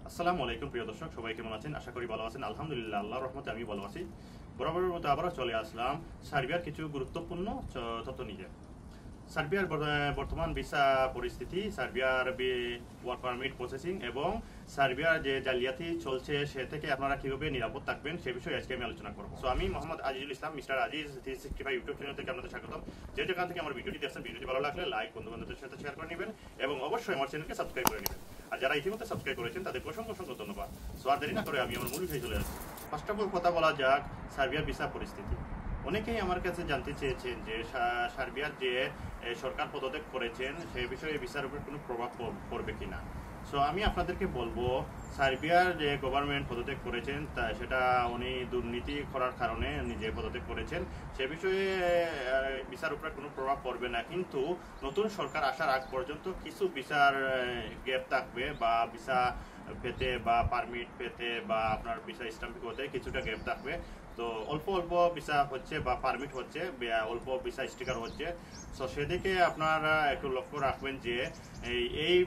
আসসালামু আলাইকুম প্রিয় দর্শক, সবাই কেমন আছেন? আশা করি ভালো আছেন। আলহামদুলিল্লাহ, আল্লাহর রহমতে আমি ভালো আছি। বরাবরের মতো আবারও চলে আসলাম সার্বিয়ার কিছু গুরুত্বপূর্ণ তথ্য নিয়ে। সার্বিয়ার বর্তমান ভিসা পরিস্থিতি, সার্বিয়ার ওয়ার্ক পারমিট প্রসেসিং এবং সার্বিয়ার যে জালিয়াতি চলছে সে থেকে আপনারা কিভাবে নিরাপদ থাকবেন সে বিষয়ে আজকে আমি আলোচনা করব। সো আমি Mohammad Azizul Islam, mister Aziz 365 YouTube channel থেকে আপনাদের স্বাগতম। যে যেখান থেকে আমার ভিডিওটি দেখছেন, ভিডিওটি ভালো লাগলে লাইক, বন্ধু বান্ধবদের সাথে শেয়ার করে নেবেন এবং অবশ্যই আমার চ্যানেলকে সাবস্ক্রাইব করে নেবেন। আর যারা ইতিমধ্যে সাবস্ক্রাইব করেছেন তাদের অসংখ্য অসংখ্য ধন্যবাদ। সো আর দেরি না করে আমি আমার মূল বিষয়ে চলে আসছি। ফার্স্ট অফ অল কথা বলা যাক সার্বিয়ার ভিসা পরিস্থিতি। অনেকেই আমার কাছে জানতে চেয়েছেন যে সার্বিয়ার যে সরকার পদত্যাগ করেছেন সেই বিষয়ে ভিসার উপর কোনো প্রভাব পড়বে কিনা। সো আমি আপনাদেরকে বলবো, সার্বিয়ার যে গভর্নমেন্ট পদত্যাগ করেছেন তা সেটা উনি দুর্নীতি করার কারণে নিজে পদত্যাগ করেছেন, সে বিষয়ে ভিসার উপরে কোনো প্রভাব পড়বে না। কিন্তু নতুন সরকার আসার আগ পর্যন্ত কিছু ভিসার গ্যাপ থাকবে, বা ভিসা পেতে বা পারমিট পেতে বা আপনার ভিসা স্ট্যাম্পিং হতে কিছুটা গ্যাপ থাকবে। তো অল্প অল্প ভিসা হচ্ছে বা পারমিট হচ্ছে, অল্প ভিসা স্টিকার হচ্ছে। সো সেদিকে আপনারা একটু লক্ষ্য রাখবেন যে এই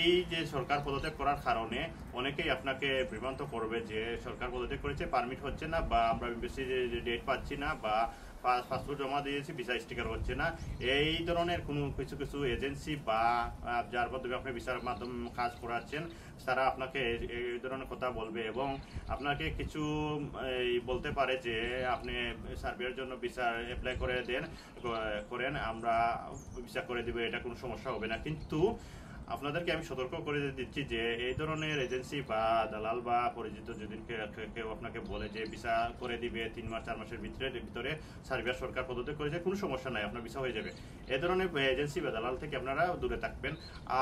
এই যে সরকার পদত্যাগ করার কারণে অনেকেই আপনাকে বিভ্রান্ত করবে যে সরকার পদত্যাগ করেছে, পারমিট হচ্ছে না, বা আমরা বেশি ডেট পাচ্ছি না, বা পাসপোর্ট জমা দিয়েছি ভিসা স্টিকার হচ্ছে না। এই ধরনের কোনো কিছু কিছু এজেন্সি বা যার মাধ্যমে আপনি ভিসার মাধ্যমে কাজ করাচ্ছেন তারা আপনাকে এই ধরনের কথা বলবে এবং আপনাকে কিছু বলতে পারে যে আপনি সার্বিয়ার জন্য ভিসা অ্যাপ্লাই করেন, আমরা ভিসা করে দিব, এটা কোনো সমস্যা হবে না। কিন্তু আপনাদেরকে আমি সতর্ক করে দিচ্ছি যে এই ধরনের এজেন্সি বা দালাল বা পরিচিত যদি কেউ আপনাকে বলে যে ভিসা করে দিবে 3 মাস 4 মাসের ভিতরে সার্বিয়ার সরকার পদত্যাগ করেছে, কোনো সমস্যা নাই, আপনার ভিসা হয়ে যাবে, এই ধরনের এজেন্সি বা দালাল থেকে আপনারা দূরে থাকবেন।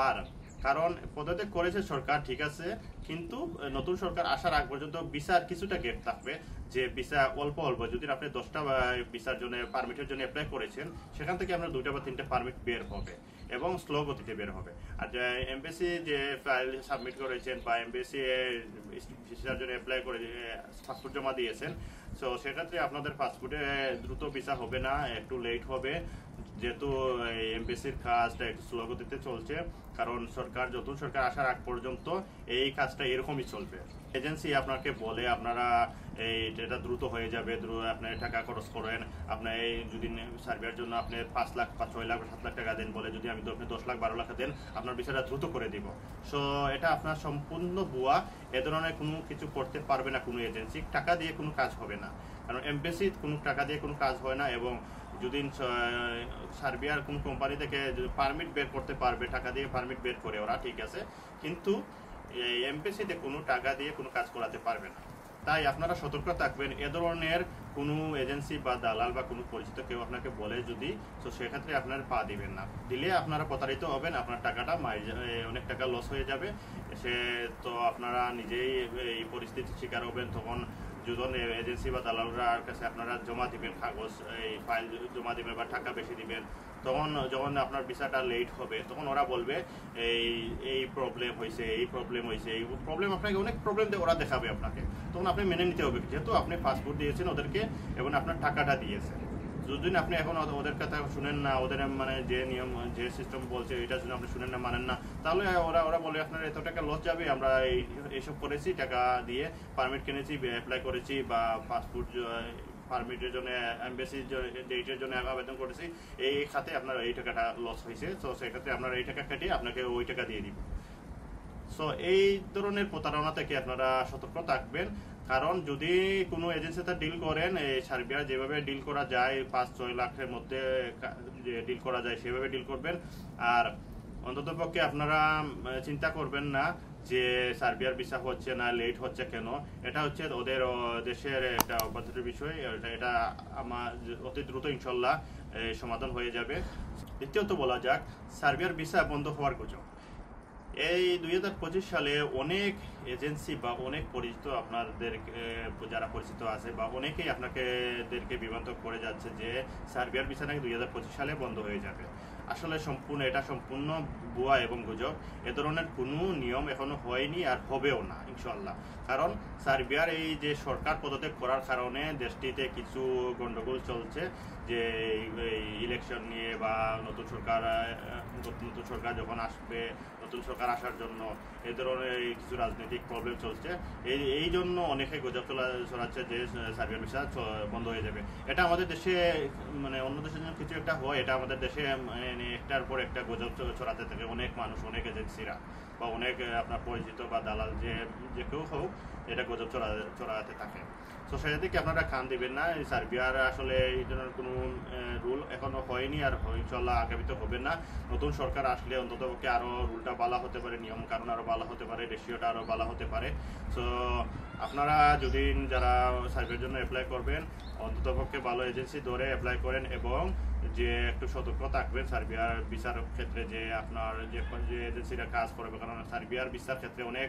আর কারণ পদত্যাগ করেছে সরকার ঠিক আছে, কিন্তু নতুন সরকার আসার আগ পর্যন্ত ভিসার কিছুটা গ্যাপ থাকবে। যে ভিসা অল্প অল্প, যদি আপনি 10টা ভিসার জন্য পারমিটের জন্য অ্যাপ্লাই করেছেন, সেখান থেকে আপনার 2টা বা 3টা পারমিট বের হবে এবং স্লো গতিতে বের হবে। আর এমবেসি যে ফাইল সাবমিট করেছেন বা এমবেসি ভিসার জন্য অ্যাপ্লাই করে পাসপোর্ট জমা দিয়েছেন, সো সেক্ষেত্রে আপনাদের পাসপোর্টে দ্রুত ভিসা হবে না, একটু লেট হবে, যেহেতু এমবেসির কাজটা একটু স্লো গতিতে চলছে। কারণ নতুন সরকার আসার আগ পর্যন্ত এই কাজটা এরকমই চলবে। এজেন্সি আপনাকে বলে আপনারা এটা দ্রুত হয়ে যাবে, আপনি টাকা খরচ করেন, আপনার এই যদি সার্বিয়ার জন্য আপনি 5 লাখ 6 লাখ 7 লাখ টাকা দেন বলে, যদি আমি আপনি 10 লাখ 12 লাখ দেন আপনার বিষয়টা দ্রুত করে দিব। সো এটা আপনার সম্পূর্ণ ভুয়া। এ ধরনের কোনো কিছু করতে পারবে না কোনো এজেন্সি, টাকা দিয়ে কোনো কাজ হবে না। কারণ এমবেসি কোনো টাকা দিয়ে কোনো কাজ হয় না, এবং যদি সার্বিয়ার কোন কোম্পানি থেকে পারমিট বের করতে পারবে, টাকা দিয়ে পারমিট বের করে ওরা, ঠিক আছে, কিন্তু এই এমবেসিতে কোনো টাকা দিয়ে কোনো কাজ করাতে পারবে না। তাই আপনারা সতর্ক থাকবেন, এ ধরনের কোনো এজেন্সি বা দালাল বা কোনো পরিচিত কেউ আপনাকে বলে যদি, তো সেক্ষেত্রে আপনারা পা দিবেন না, দিলে আপনারা প্রতারিত হবেন, আপনার টাকাটা অনেক টাকা লস হয়ে যাবে। সে তো আপনারা নিজেই এই পরিস্থিতির শিকার হবেন। তখন যখন এজেন্সি বা দালালরার কাছে আপনারা জমা দিবেন কাগজ, এই ফাইল জমা দিবেন বা টাকা বেশি দিবেন, তখন যখন আপনার ভিসাটা লেট হবে তখন ওরা বলবে এই প্রবলেম হয়েছে, এই প্রবলেম আপনাকে অনেক প্রবলেম ওরা দেখাবে আপনাকে। তখন আপনি মেনে নিতে হবে, যেহেতু আপনি পাসপোর্ট দিয়েছেন ওদেরকে এবং আপনার টাকাটা দিয়েছেন। যদি আপনি এখন ওদের কথা শুনেন না, ওদের মানে যে নিয়ম যে সিস্টেম বলছে এটা যদি আপনি শুনেন না, মানেন না, তাহলে ওরা বলে আপনার এত টাকা লস যাবে, আমরা এইসব করেছি, টাকা দিয়ে পারমিট কিনেছি, অ্যাপ্লাই করেছি, বা পাসপোর্ট পারমিটের জন্য এমবেসি ডেটের জন্য আবেদন করেছি, এই খাতে আপনার এই টাকাটা লস হয়েছে, তো সেক্ষেত্রে আপনার এই টাকা কেটে আপনাকে ওই টাকা দিয়ে দিব। সো এই ধরনের প্রতারণা থেকে আপনারা সতর্ক থাকবেন। কারণ যদি কোনো এজেন্সিতে ডিল করেন, সার্বিয়া যেভাবে ডিল করা যায় 5-6 লাখের মধ্যে ডিল করা যায় সেভাবে ডিল করবেন। আর অন্ততপক্ষে আপনারা চিন্তা করবেন না যে সার্বিয়ার ভিসা হচ্ছে না, লেট হচ্ছে কেন। এটা হচ্ছে ওদের দেশের একটা অভ্যন্তরীণ বিষয়, এটা আমার অতি দ্রুত ইনশাল্লাহ সমাধান হয়ে যাবে। দ্বিতীয়ত বলা যাক সার্বিয়ার ভিসা বন্ধ হওয়ার গুজব। এই 2025 সালে অনেক এজেন্সি বা অনেক পরিচিত আপনাদের যারা পরিচিত আছে বা অনেকেই আপনাদেরকে বিভ্রান্ত করে যাচ্ছে যে সার্বিয়ার ভিসা নাকি 2025 সালে বন্ধ হয়ে যাবে। আসলে এটা সম্পূর্ণ ভুয়া এবং গুজব। এ ধরনের কোনো নিয়ম এখনো হয়নি আর হবেও না ইনশাআল্লাহ। কারণ সার্বিয়ার এই যে সরকার পদত্যাগ করার কারণে দেশটিতে কিছু গন্ডগোল চলছে, যে ইলেকশন নিয়ে বা নতুন সরকার যখন আসবে, নতুন নতুন সরকার আসার জন্য এই ধরনের কিছু রাজনৈতিক প্রবলেম চলছে, এই জন্য অনেকে গুজব ছড়াচ্ছে যে সার্বিয়ার ভিসা বন্ধ হয়ে যাবে। এটা আমাদের দেশে মানে অন্য দেশের জন্য কিছু একটা হয়, এটা আমাদের দেশে মানে একটার পর একটা গুজব ছড়াতে থাকে অনেক মানুষ, অনেক এজেন্সিরা বা অনেক আপনার পরিচিত বা দালাল যে কেউ হোক, এটা গুজব ছড়াতে থাকে। তো সেটা থেকে আপনারা কান দিবেন না। সার্বিয়ার আসলে এই ধরনের কোনো রুল এখনো হয়নি, আর ইনশাল্লাহ আগামীতে হবে না। নতুন সরকার আসলে অন্ততপক্ষে আরও রুলটা ভালো হতে পারে, নিয়ম কানুন আরও ভালো হতে পারে, রেশিওটা আরও ভালো হতে পারে। সো আপনারা যদি যারা সার্বিয়ার জন্য অ্যাপ্লাই করবেন অন্ততপক্ষে ভালো এজেন্সি ধরে অ্যাপ্লাই করেন, এবং যে একটু সতর্ক থাকবেন সার্বিয়ার ভিসার ক্ষেত্রে, যে আপনার যে এজেন্সিরা কাজ করবে, কারণ সার্বিয়ার ভিসার ক্ষেত্রে অনেক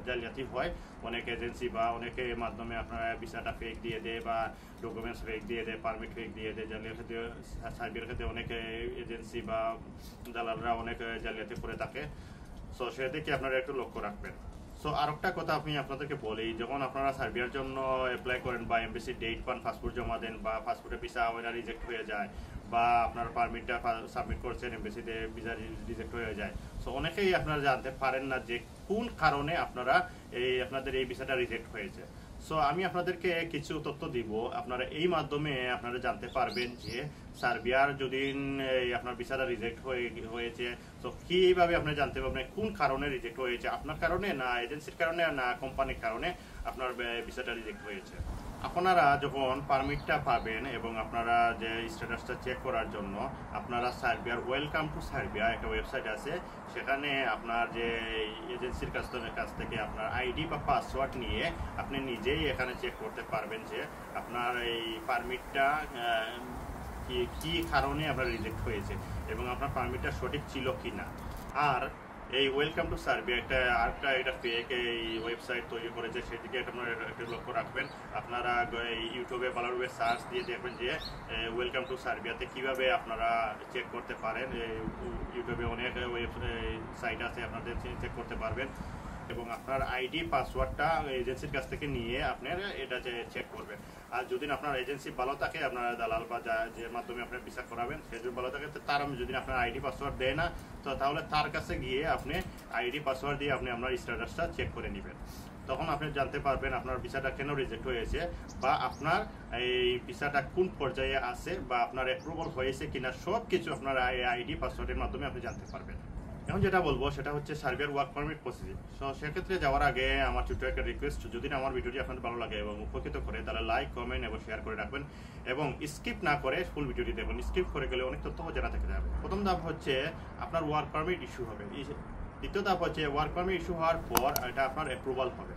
জালিয়াতি হয়। অনেক এজেন্সি বা অনেকের মাধ্যমে আপনারা ভিসাটা ফেক দিয়ে দেয় বা ডকুমেন্টস ফেক দিয়ে দেয়, পারমিট ফেক দিয়ে দেয়। সার্বিয়ার ক্ষেত্রে অনেক এজেন্সি বা দালালরা অনেক জালিয়াতি করে থাকে। সো সেদিকে আপনারা একটু লক্ষ্য রাখবেন। সো আরেকটা কথা আমি আপনাদেরকে বলি, যখন আপনারা সার্বিয়ার জন্য অ্যাপ্লাই করেন বা এমবেসি ডেট পান, পাসপোর্ট জমা দেন বা পাসপোর্টের ভিসা ওইটা রিজেক্ট হয়ে যায়, বা আপনার পারমিটটা সাবমিট করছেন এমবেসিতে ভিসা রিজেক্ট হয়ে যায়, সো অনেকেই আপনারা জানতে পারেন না যে কোন কারণে আপনারা আপনাদের এই ভিসাটা রিজেক্ট হয়েছে। সো আমি আপনাদেরকে কিছু তথ্য দিব, আপনারা এই মাধ্যমে আপনারা জানতে পারবেন যে সার্বিয়ার যদি আপনার ভিসাটা রিজেক্ট হয়েছে, তো কিভাবে আপনি জানতে পারবেন কোন কারণে রিজেক্ট হয়েছে, আপনার কারণে না এজেন্সির কারণে না কোম্পানির কারণে আপনার ভিসাটা রিজেক্ট হয়েছে। আপনারা যখন পারমিটটা পাবেন এবং আপনারা যে স্ট্যাটাসটা চেক করার জন্য আপনারা সার্বিয়ার ওয়েলকাম টু সার্বিয়া একটা ওয়েবসাইট আছে, সেখানে আপনার যে এজেন্সির কাছ থেকে আপনার আইডি বা পাসওয়ার্ড নিয়ে আপনি নিজেই এখানে চেক করতে পারবেন যে আপনার এই পারমিটটা কি কারণে আপনার রিজেক্ট হয়েছে এবং আপনার পারমিটটা সঠিক ছিল কি না। আর এই ওয়েলকাম টু সার্বিয়া এটা ফেক এই ওয়েবসাইট তৈরি করেছে, সেদিকে আপনারা একটু লক্ষ্য রাখবেন। আপনারা ইউটিউবে ভালোভাবে সার্চ দিয়ে দেখবেন যে ওয়েলকাম টু সার্বিয়াতে কিভাবে আপনারা চেক করতে পারেন। ইউটিউবে অনেক সাইট আছে, আপনাদের চেক করতে পারবেন এবং আপনার আইডি পাসওয়ার্ডটা এজেন্সির কাছ থেকে নিয়ে আপনার এটা চেক করবেন। আর যদি আপনার এজেন্সি ভালো থাকে, আপনার দালাল বা যে মাধ্যমে আপনার ভিসা করাবেন সে যদি ভালো থাকে, তার যদি আপনার আইডি পাসওয়ার্ড দেয় না, তো তাহলে তার কাছে গিয়ে আপনি আইডি পাসওয়ার্ড দিয়ে আপনি আপনার স্ট্যাটাসটা চেক করে নেবেন। তখন আপনি জানতে পারবেন আপনার ভিসাটা কেন রিজেক্ট হয়েছে বা আপনার এই ভিসাটা কোন পর্যায়ে আছে বা আপনার অ্যাপ্রুভাল হয়েছে কিনা, সব কিছু আপনার আইডি পাসওয়ার্ডের মাধ্যমে আপনি জানতে পারবেন। এখন যেটা বলবো সেটা হচ্ছে সার্বিয়ার ওয়ার্ক পারমিট প্রসেসিং। সো সেক্ষেত্রে যাওয়ার আগে আমার ছোট্ট একটা রিকোয়েস্ট, যদি আমার ভিডিওটি আপনাদের ভালো লাগে এবং উপকৃত করে, তাহলে লাইক, কমেন্ট এবং শেয়ার করে রাখবেন এবং স্কিপ না করে ফুল ভিডিওটি দেখুন। স্কিপ করে গেলে অনেক তথ্য জানা থেকে যাবে। প্রথম ধাপ হচ্ছে আপনার ওয়ার্ক পারমিট ইস্যু হবে। দ্বিতীয় ধাপ হচ্ছে ওয়ার্ক পারমিট ইস্যু হওয়ার পর এটা আপনার অ্যাপ্রুভাল হবে।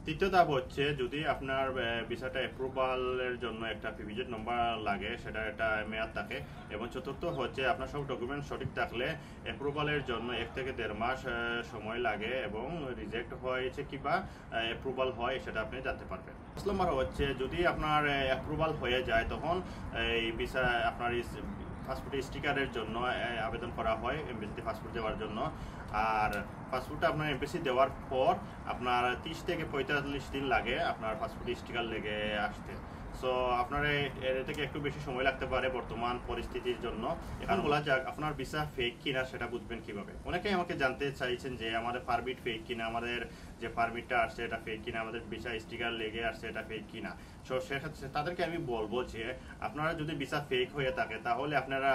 তৃতীয় ধাপ হচ্ছে যদি আপনার ভিসাটা অ্যাপ্রুভালের জন্য একটা পিভিজেড নম্বর লাগে, সেটা একটা মেয়াদ থাকে। এবং চতুর্থ হচ্ছে আপনার সব ডকুমেন্ট সঠিক থাকলে অ্যাপ্রুভালের জন্য 1 থেকে 1.5 মাস সময় লাগে এবং রিজেক্ট হয়েছে কিংবা অ্যাপ্রুভাল হয় সেটা আপনি জানতে পারবেন। 5 নম্বর হচ্ছে যদি আপনার অ্যাপ্রুভাল হয়ে যায়, তখন এই ভিসা আপনার পাসপোর্টের স্টিকারের জন্য আবেদন করা হয় এমবেসিতে পাসপোর্ট দেওয়ার জন্য। আর পাসপোর্টটা আপনার এমবেসি দেওয়ার পর আপনার 30 থেকে 45 দিন লাগে আপনার পাসপোর্ট স্টিকার লেগে আসতে। সো আপনার এর থেকে একটু বেশি সময় লাগতে পারে বর্তমান পরিস্থিতির জন্য। এখন বলা যাক আপনার ভিসা ফেক কিনা সেটা বুঝবেন কিভাবে। অনেকেই আমাকে জানতে চাইছেন যে আমাদের পারমিট ফেক কিনা, আমাদের যে পারমিটটা আসছে এটা ফেক কিনা, আমাদের ভিসা স্টিকার লেগে আসছে এটা ফেক কিনা। সো সেক্ষেত্রে তাদেরকে আমি বলবো যে আপনারা যদি ভিসা ফেক হয়ে থাকে, তাহলে আপনারা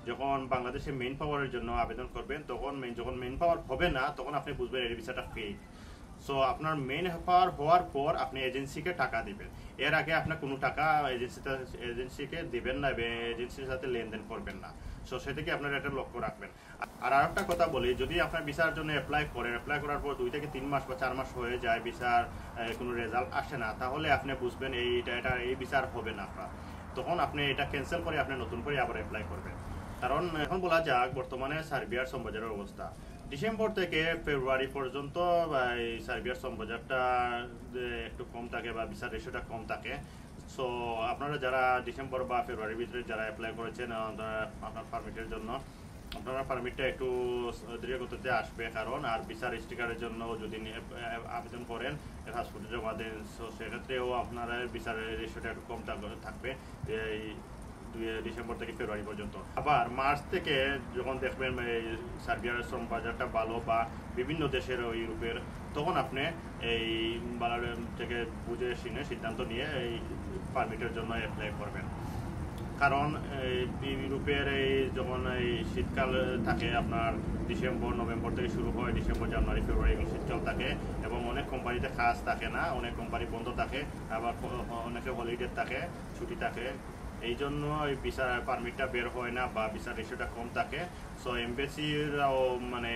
যখন বাংলাদেশে মেইন পাওয়ারের জন্য আবেদন করবেন, তখন যখন মেইন পাওয়ার হবে না, তখন আপনি বুঝবেন এই ভিসাটা ফেক। সো আপনার মেইন পাওয়ার হওয়ার পর আপনি এজেন্সিকে টাকা দিবেন। এর আগে আপনার কোনো টাকা এজেন্সিকে দিবেন না, এজেন্সির সাথে লেনদেন করবেন না। সো সেদিকে আপনারা এটা লক্ষ্য রাখবেন। আর আরেকটা কথা বলি, যদি আপনার ভিসার জন্য অ্যাপ্লাই করার পর 2 থেকে 3 মাস বা 4 মাস হয়ে যায়, ভিসার কোনো রেজাল্ট আসে না, তাহলে আপনি বুঝবেন এই ভিসার হবে না আপনার। তখন আপনি এটা ক্যান্সেল করে আপনি নতুন করে আবার অ্যাপ্লাই করবেন। কারণ এখন বলা যাক বর্তমানে সার্বিয়ার শ্রমবাজারের অবস্থা, ডিসেম্বর থেকে ফেব্রুয়ারি পর্যন্ত এই সার্বিয়ার শ্রমবাজারটা একটু কম থাকে বা ভিসার রেশিওটা কম থাকে। সো আপনারা যারা ডিসেম্বর বা ফেব্রুয়ারির ভিতরে যারা অ্যাপ্লাই করেছেন আপনার পারমিটের জন্য, আপনারা পারমিটটা একটু দ্রুতগতিতে আসবে। কারণ আর ভিসার স্টিকারের জন্য যদি আবেদন করেন, পাসপোর্টে জমা দেন, সো সেক্ষেত্রেও আপনারা ভিসার রেশিওটা একটু কম থাকবে। এই ডিসেম্বর থেকে ফেব্রুয়ারি পর্যন্ত। আবার মার্চ থেকে যখন দেখবেন সার্বিয়ার শ্রম বাজারটা ভালো বা বিভিন্ন দেশের ও ইউরোপের, তখন আপনি এই থেকে বুঝে শুনে সিদ্ধান্ত নিয়ে এই পারমিটের জন্য অ্যাপ্লাই করবেন। কারণ ইউরোপের এই যখন এই শীতকাল থাকে আপনার ডিসেম্বর নভেম্বর থেকে শুরু হয়, ডিসেম্বর জানুয়ারি ফেব্রুয়ারি শীতকাল থাকে এবং অনেক কোম্পানিতে কাজ থাকে না, অনেক কোম্পানি বন্ধ থাকে, আবার অনেকে হলিডে থাকে, ছুটি থাকে। এই জন্য এই ভিসা পারমিটটা বের হয় না বা ভিসা রেশিওটা কম থাকে। সো এমবেসিরাও মানে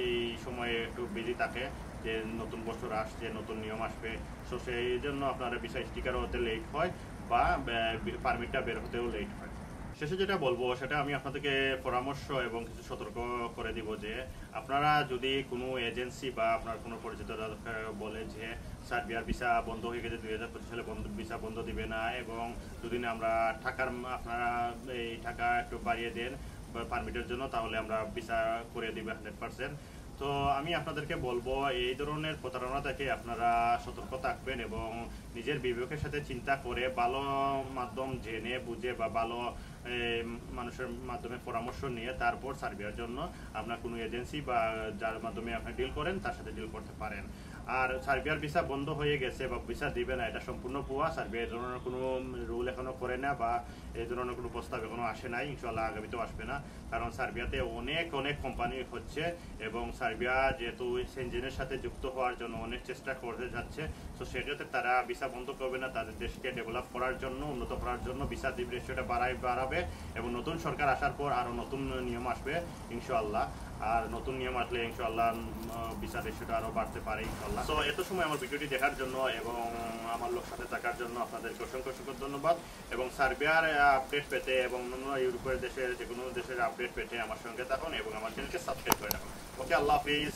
এই সময়ে একটু বিজি থাকে যে নতুন বছর আসছে, নতুন নিয়ম আসবে। সো সেই জন্য আপনার ভিসা স্টিকারও হতে লেট হয় বা পারমিটটা বের হতেও লেট হয়। শেষে যেটা বলবো সেটা আমি আপনাদেরকে পরামর্শ এবং কিছু সতর্ক করে দিব যে আপনারা যদি কোনো এজেন্সি বা আপনার কোনো পরিচিত বলে যে সার্বিয়ার ভিসা বন্ধ হয়ে গেছে, 2025 সালে ভিসা বন্ধ দিবে না এবং দুদিন আমরা আপনারা এই টাকা একটু বাড়িয়ে দেন পারমিটের জন্য, তাহলে আমরা ভিসা করে দিবে 100%। তো আমি আপনাদেরকে বলবো এই ধরনের প্রতারণা থেকে আপনারা সতর্ক থাকবেন এবং নিজের বিবেকের সাথে চিন্তা করে ভালো মাধ্যম জেনে বুঝে বা ভালো মানুষের মাধ্যমে পরামর্শ নিয়ে তারপর সার্বিয়ার জন্য আপনার কোনো এজেন্সি বা যার মাধ্যমে আপনি ডিল করেন তার সাথে ডিল করতে পারেন। আর সার্বিয়ার ভিসা বন্ধ হয়ে গেছে বা ভিসা দিবে না এটা সম্পূর্ণ ভুয়া। সার্বিয়া এই ধরনের কোনো রুল এখনো করে না বা এই ধরনের কোনো প্রস্তাব এখনো আসে নাই, ইনশাল্লাহ আগামীতেও আসবে না। কারণ সার্বিয়াতে অনেক কোম্পানি হচ্ছে এবং সার্বিয়া যেহেতু সেনজেনের সাথে যুক্ত হওয়ার জন্য অনেক চেষ্টা করে যাচ্ছে। তো সেটাতে তারা ভিসা বন্ধ করবে না, তাদের দেশকে ডেভেলপ করার জন্য, উন্নত করার জন্য ভিসা রেশিওটা বাড়াবে এবং নতুন সরকার আসার পর আরও নতুন নিয়ম আসবে ইনশাআল্লাহ। আর নতুন নিয়ম আসলে ইনশাআল্লাহ ভিসা রেশিওটা আরও বাড়তে পারে ইনশাআল্লাহ। তো এত সময় আমার ভিডিওটি দেখার জন্য এবং আমার লোক সাথে থাকার জন্য আপনাদেরকে অসংখ্য ধন্যবাদ। এবং সার্বিয়ার আপডেট পেতে এবং অন্য ইউরোপের দেশের যে কোনো দেশের আপডেট পেতে আমার সঙ্গে থাকুন এবং আমার চ্যানেলকে সাবস্ক্রাইব করে রাখুন। ওকে, আল্লাহ হাফিজ।